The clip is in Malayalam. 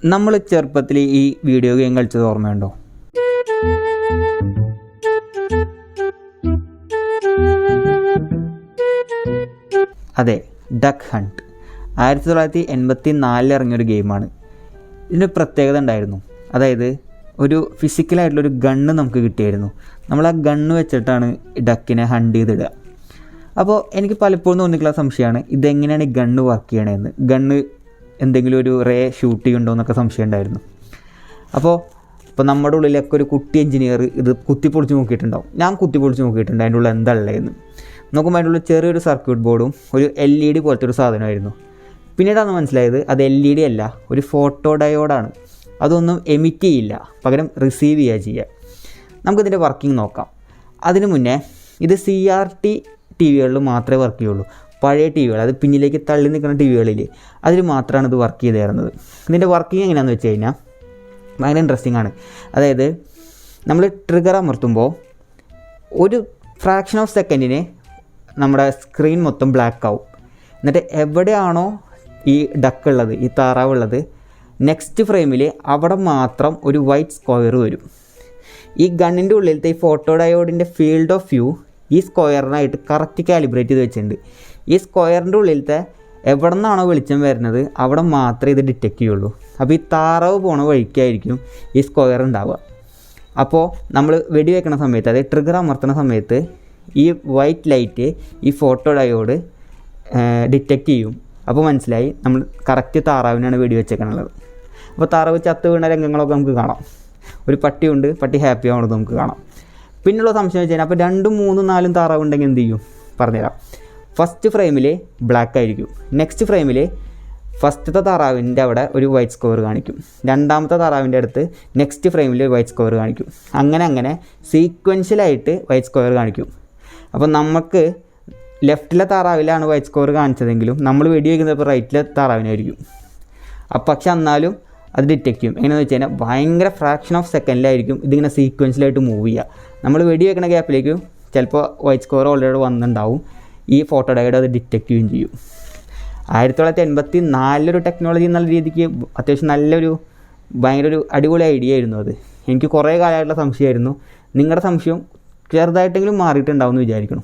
നമ്മൾ ചെറുപ്പത്തിൽ ഈ വീഡിയോ ഗെയിം കളിച്ചത് ഓർമ്മയുണ്ടോ? അതെ, ഡക്ക് ഹണ്ട് 1984 ഇറങ്ങിയൊരു ഗെയിമാണ്. ഇതിന് പ്രത്യേകത ഉണ്ടായിരുന്നു. അതായത് ഒരു ഫിസിക്കലായിട്ടുള്ളൊരു ഗണ്ണ് നമുക്ക് കിട്ടിയായിരുന്നു. നമ്മൾ ആ ഗണ്ണ് വെച്ചിട്ടാണ് ഡക്കിനെ ഹണ്ട് ചെയ്തിടുക. അപ്പോൾ എനിക്ക് പലപ്പോഴും തോന്നിയിട്ടുള്ള സംശയമാണ്, ഇതെങ്ങനെയാണ് ഈ ഗണ്ണ് വർക്ക് ചെയ്യണതെന്ന്. ഗണ്ണ് എന്തെങ്കിലും ഒരു റേ ഷൂട്ട് ചെയ്യുന്നുണ്ടോ എന്നൊക്കെ സംശയം ഉണ്ടായിരുന്നു. അപ്പോൾ നമ്മുടെ ഉള്ളിലൊക്കെ ഒരു കുട്ടി എഞ്ചിനീയർ ഇത് കുത്തിപ്പൊളിച്ച് നോക്കിയിട്ടുണ്ടാവും. ഞാൻ കുത്തിപ്പൊളിച്ച് നോക്കിയിട്ടുണ്ട് അതിൻ്റെ ഉള്ളിൽ എന്താ ഉള്ളതെന്ന്. നോക്കുമ്പോൾ അതിൻ്റെ ഉള്ളിൽ ചെറിയൊരു സർക്യൂട്ട് ബോർഡും ഒരു LED പോലത്തെ ഒരു സാധനമായിരുന്നു. പിന്നീടാണ് മനസ്സിലായത് അത് LED അല്ല, ഒരു ഫോട്ടോ ഡയോഡാണ്. അതൊന്നും എമിറ്റ് ചെയ്യില്ല, പകരം റിസീവ് ചെയ്യുക. നമുക്കിതിൻ്റെ വർക്കിംഗ് നോക്കാം. അതിനു മുന്നേ ഇത് CRT TV-കളിൽ മാത്രമേ വർക്ക് ചെയ്യുള്ളൂ. പഴയ TV-കൾ, അത് പിന്നിലേക്ക് തള്ളി നിൽക്കുന്ന TV-കളിൽ അതിൽ മാത്രമാണ് ഇത് വർക്ക് ചെയ്ത് തരുന്നത്. ഇതിൻ്റെ വർക്കിംഗ് എങ്ങനെയാണെന്ന് വെച്ച് കഴിഞ്ഞാൽ ഭയങ്കര ഇൻട്രസ്റ്റിംഗ് ആണ്. അതായത് നമ്മൾ ട്രിഗർ അമർത്തുമ്പോൾ ഒരു ഫ്രാക്ഷൻ ഓഫ് സെക്കൻഡിന് നമ്മുടെ സ്ക്രീൻ മൊത്തം ബ്ലാക്ക് ആവും. എന്നിട്ട് എവിടെയാണോ ഈ ഡക്ക് ഉള്ളത്, ഈ താറാവുള്ളത്, നെക്സ്റ്റ് ഫ്രെയിമിൽ അവിടെ മാത്രം ഒരു വൈറ്റ് സ്ക്വയർ വരും. ഈ ഗണ്ണിൻ്റെ ഉള്ളിലത്തെ ഈ ഫോട്ടോ ഡയോഡിൻ്റെ ഫീൽഡ് ഓഫ് വ്യൂ ഈ സ്ക്വയറിനായിട്ട് കറക്റ്റ് കാലിബ്രേറ്റ് ചെയ്ത് വെച്ചിട്ടുണ്ട്. ഈ സ്ക്വയറിൻ്റെ ഉള്ളിലത്തെ എവിടെ നിന്നാണോ വെളിച്ചം വരുന്നത് അവിടെ മാത്രമേ ഇത് ഡിറ്റക്റ്റ് ചെയ്യുള്ളൂ. അപ്പോൾ ഈ താറാവ് പോണ വഴിക്കായിരിക്കും ഈ സ്ക്വയർ ഉണ്ടാവുക. അപ്പോൾ നമ്മൾ വെടിവെക്കുന്ന സമയത്ത്, അതായത് ട്രിഗർ അമർത്തുന്ന സമയത്ത് ഈ വൈറ്റ് ലൈറ്റ് ഈ ഫോട്ടോ ഡയോഡ് ഡിറ്റക്റ്റ് ചെയ്യും. അപ്പോൾ മനസ്സിലായി നമ്മൾ കറക്റ്റ് താറാവിനാണ് വെടിവെച്ചേക്കാനുള്ളത്. അപ്പോൾ താറാവ് ചത്ത് വീണ രംഗങ്ങളൊക്കെ നമുക്ക് കാണാം. ഒരു പട്ടിയുണ്ട്, പട്ടി ഹാപ്പി ആവുന്നത് നമുക്ക് കാണാം. പിന്നെയുള്ള സംശയം വെച്ച് കഴിഞ്ഞാൽ അപ്പോൾ 2, 3, 4 താറാവ് ഉണ്ടെങ്കിൽ എന്ത് ചെയ്യും പറഞ്ഞുതരാം. ഫസ്റ്റ് ഫ്രെയിമിൽ ബ്ലാക്ക് ആയിരിക്കും. നെക്സ്റ്റ് ഫ്രെയിമിൽ ഫസ്റ്റത്തെ താറാവിൻ്റെ അവിടെ ഒരു വൈറ്റ് സ്ക്വയർ കാണിക്കും. രണ്ടാമത്തെ താറാവിൻ്റെ അടുത്ത് നെക്സ്റ്റ് ഫ്രെയിമിൽ വൈറ്റ് സ്ക്വയർ കാണിക്കും. അങ്ങനെ സീക്വൻഷ്യലായിട്ട് വൈറ്റ് സ്ക്വയർ കാണിക്കും. അപ്പോൾ നമുക്ക് ലെഫ്റ്റിലെ താറാവിലാണ് വൈറ്റ് സ്ക്വയർ കാണിച്ചതെങ്കിലും നമ്മൾ വെടിവെക്കുന്നത് ഇപ്പോൾ റൈറ്റിലെ താറാവിനായിരിക്കും. പക്ഷെ എന്നാലും അത് ഡിറ്റക്റ്റ് ചെയ്യും. എങ്ങനെയാണെന്ന് വെച്ച് കഴിഞ്ഞാൽ ഭയങ്കര ഫ്രാക്ഷൻ ഓഫ് സെക്കൻഡിലായിരിക്കും ഇതിങ്ങനെ സീക്വൻഷ്യലായിട്ട് മൂവ് ചെയ്യുക. നമ്മൾ വെടിവെക്കുന്ന ഗ്യാപ്പിലേക്കും ചിലപ്പോൾ വൈറ്റ് സ്ക്വയർ ഓൾറെഡി വന്നിട്ടുണ്ടാവും. ഈ ഫോട്ടോ ഡയോഡ് അത് ഡിറ്റക്റ്റ് ചെയ്യുകയും ചെയ്യും. 1984 ടെക്നോളജി എന്നുള്ള രീതിക്ക് അത്യാവശ്യം ഭയങ്കര ഒരു അടിപൊളി ഐഡിയ ആയിരുന്നു അത്. എനിക്ക് കുറേ കാലമായിട്ടുള്ള സംശയമായിരുന്നു. നിങ്ങളുടെ സംശയം ചെറുതായിട്ടെങ്കിലും മാറിയിട്ടുണ്ടാവും എന്ന് വിചാരിക്കണം.